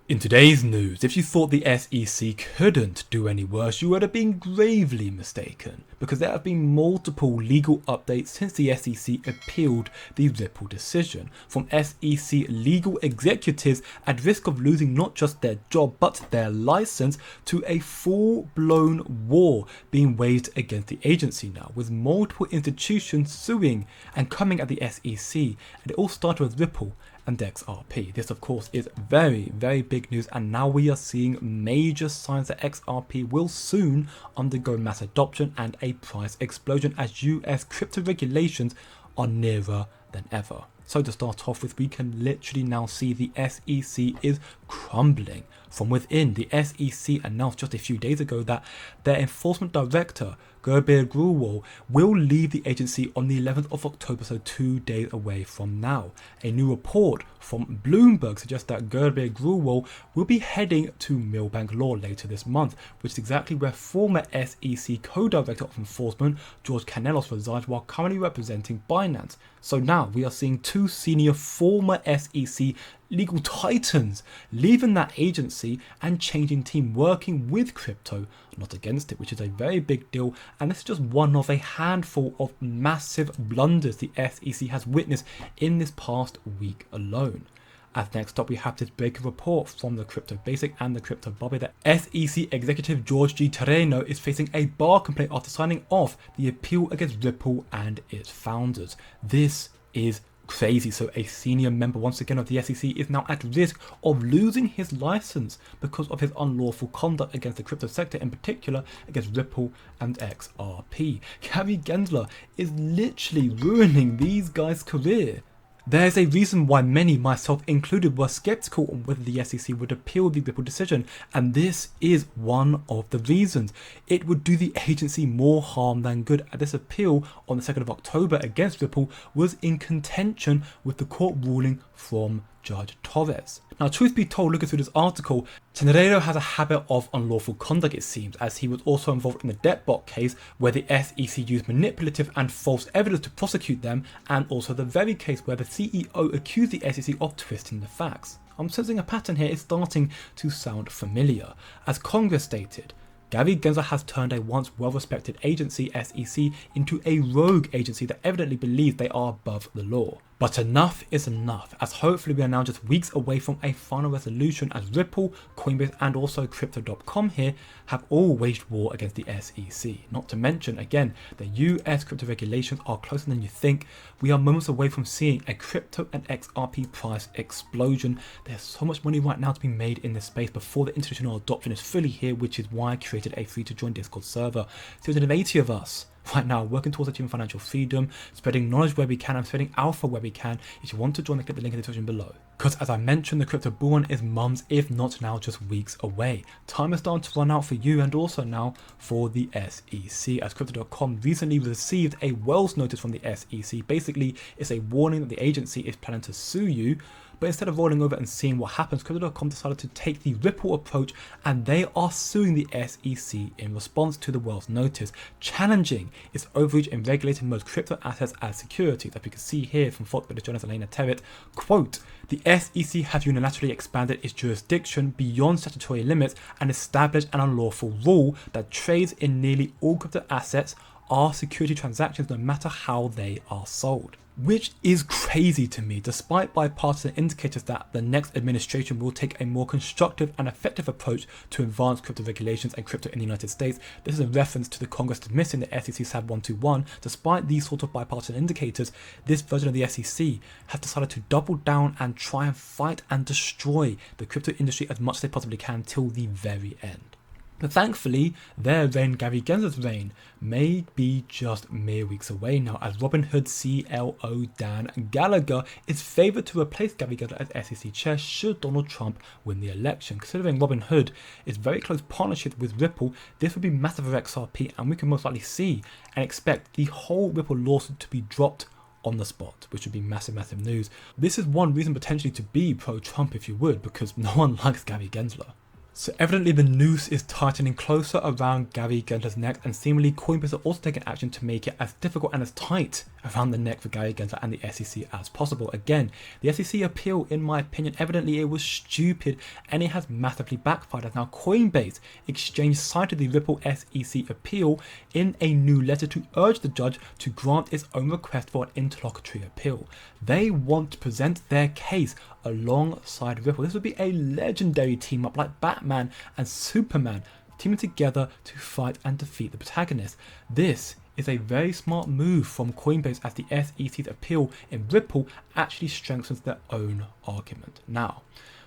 In today's news, if you thought the SEC couldn't do any worse, you would have been gravely mistaken, because there have been multiple legal updates since the SEC appealed the Ripple decision, from SEC legal executives at risk of losing not just their job but their license, to a full-blown war being waged against the agency now, with multiple institutions suing and coming at the SEC, and it all started with Ripple and XRP. This of course is very, very big news, and now we are seeing major signs that XRP will soon undergo mass adoption and a price explosion as US crypto regulations are nearer than ever. So to start off with, we can literally now see the SEC is crumbling from within. The SEC announced just a few days ago that their enforcement director, Gerbir Grewal, will leave the agency on the 11th of October, so 2 days away from now. A new report from Bloomberg suggests that Gerbir Grewal will be heading to Milbank Law later this month, which is exactly where former SEC co-director of enforcement George Canellos resides while currently representing Binance. So now we are seeing two senior former SEC legal titans leaving that agency and changing team, working with crypto, not against it, which is a very big deal. And this is just one of a handful of massive blunders the SEC has witnessed in this past week alone. As next up, we have this breaking report from the Crypto Basic and the Crypto Bobby that SEC executive George G. Terreno is facing a bar complaint after signing off the appeal against Ripple and its founders. This is crazy. So a senior member once again of the SEC is now at risk of losing his license because of his unlawful conduct against the crypto sector, in particular against Ripple and XRP. Gary Gensler is literally ruining these guys' career. There's a reason why many, myself included, were skeptical on whether the SEC would appeal the Ripple decision, and this is one of the reasons. It would do the agency more harm than good, and this appeal on the 2nd of October against Ripple was in contention with the court ruling from Judge Torres. Now, truth be told, looking through this article, Tenreiro has a habit of unlawful conduct, it seems, as he was also involved in the DebtBot case where the SEC used manipulative and false evidence to prosecute them, and also the very case where the CEO accused the SEC of twisting the facts. I'm sensing a pattern here is starting to sound familiar. As Congress stated, Gary Gensler has turned a once well-respected agency, SEC, into a rogue agency that evidently believes they are above the law. But enough is enough, as hopefully we are now just weeks away from a final resolution, as Ripple, Coinbase and also Crypto.com here have all waged war against the SEC. Not to mention, again, the US crypto regulations are closer than you think. We are moments away from seeing a crypto and XRP price explosion. There's so much money right now to be made in this space before the institutional adoption is fully here, which is why I created a free to join Discord server. 280 of us right now working towards achieving financial freedom, spreading knowledge where we can and spreading alpha where we can. If you want to join, click the link in the description below. Because as I mentioned, the crypto bull run is months, if not now just weeks away. Time is starting to run out for you and also now for the SEC, as Crypto.com recently received a Wells notice from the SEC. Basically, it's a warning that the agency is planning to sue you. But instead of rolling over and seeing what happens, Crypto.com decided to take the Ripple approach, and they are suing the SEC in response to the Wells notice, challenging its overreach in regulating most crypto assets as securities. As we can see here from Fox Business Journalist Elena Terrett, quote, "The SEC has unilaterally expanded its jurisdiction beyond statutory limits and established an unlawful rule that trades in nearly all crypto assets are security transactions no matter how they are sold." Which is crazy to me, despite bipartisan indicators that the next administration will take a more constructive and effective approach to advance crypto regulations and crypto in the United States. This is a reference to the Congress dismissing the SEC SAB 121. Despite these sort of bipartisan indicators, this version of the SEC has decided to double down and try and fight and destroy the crypto industry as much as they possibly can till the very end. But thankfully, their reign, Gary Gensler's reign, may be just mere weeks away now, as Robinhood CLO Dan Gallagher is favoured to replace Gary Gensler as SEC chair should Donald Trump win the election. Considering Robinhood is very close partnership with Ripple, this would be massive for XRP, and we can most likely see and expect the whole Ripple lawsuit to be dropped on the spot, which would be massive, massive news. This is one reason potentially to be pro-Trump, if you would, because no one likes Gary Gensler. So evidently the noose is tightening closer around Gary Gensler's neck, and seemingly Coinbase are also taking action to make it as difficult and as tight around the neck for Gary Gensler and the SEC as possible. Again, the SEC appeal, in my opinion, evidently it was stupid and it has massively backfired, as now Coinbase Exchange cited the Ripple SEC appeal in a new letter to urge the judge to grant its own request for an interlocutory appeal. They want to present their case alongside Ripple. This would be a legendary team up, like Batman and Superman teaming together to fight and defeat the protagonist. This is a very smart move from Coinbase, as the SEC's appeal in Ripple actually strengthens their own argument. Now,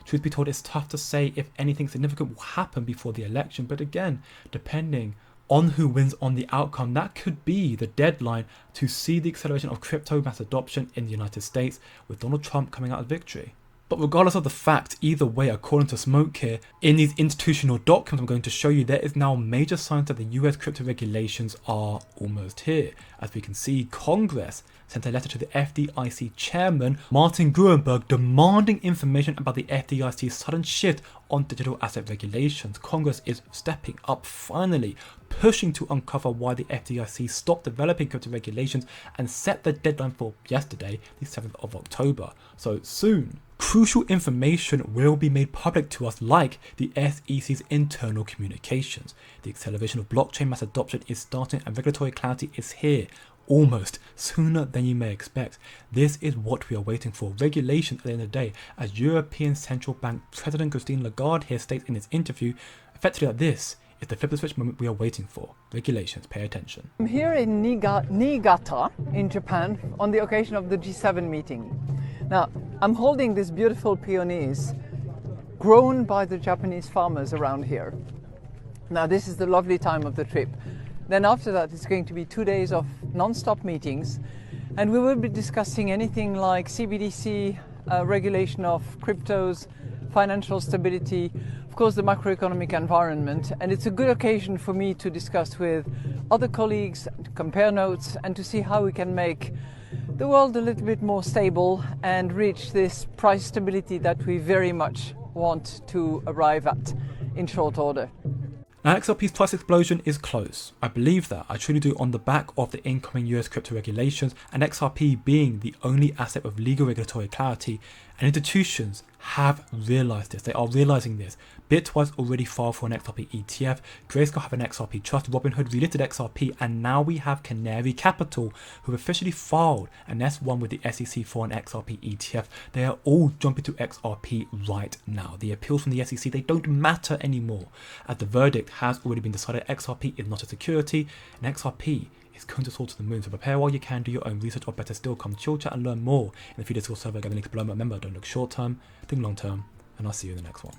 truth be told, it's tough to say if anything significant will happen before the election, but again, depending on who wins on the outcome, that could be the deadline to see the acceleration of crypto mass adoption in the United States, with Donald Trump coming out as victory. But regardless of the fact, either way, according to Smoke here, in these institutional documents I'm going to show you, there is now major signs that the US crypto regulations are almost here. As we can see, Congress sent a letter to the FDIC chairman, Martin Gruenberg, demanding information about the FDIC's sudden shift on digital asset regulations. Congress is stepping up finally, pushing to uncover why the FDIC stopped developing crypto regulations and set the deadline for yesterday, the 7th of October. So soon, crucial information will be made public to us, like the SEC's internal communications. The acceleration of blockchain mass adoption is starting and regulatory clarity is here, almost sooner than you may expect. This is what we are waiting for. Regulation at the end of the day, as European Central Bank President Christine Lagarde here states in this interview, effectively that this is the flip the switch moment we are waiting for. Regulations, pay attention. I'm here in Niigata in Japan on the occasion of the G7 meeting. Now, I'm holding these beautiful peonies grown by the Japanese farmers around here. Now, this is the lovely time of the trip. Then after that, it's going to be 2 days of non-stop meetings, and we will be discussing anything like CBDC, regulation of cryptos, financial stability, of course the macroeconomic environment, and it's a good occasion for me to discuss with other colleagues, to compare notes, and to see how we can make the world a little bit more stable and reach this price stability that we very much want to arrive at in short order. Now, XRP's price explosion is close. I believe that. I truly do, on the back of the incoming US crypto regulations, and XRP being the only asset with legal regulatory clarity, and institutions have realized this. They are realizing this. Bitwise already filed for an XRP ETF, Grayscale have an XRP trust, Robinhood relisted XRP, and now we have Canary Capital, who have officially filed an S1 with the SEC for an XRP ETF. They are all jumping to XRP right now. The appeals from the SEC, they don't matter anymore, as the verdict has already been decided. XRP is not a security, and XRP is going to soar to the moon. So prepare while you can, do your own research, or better still, come chill chat and learn more in the free Discord server. Get the links below. Remember, don't look short term, think long term, and I'll see you in the next one.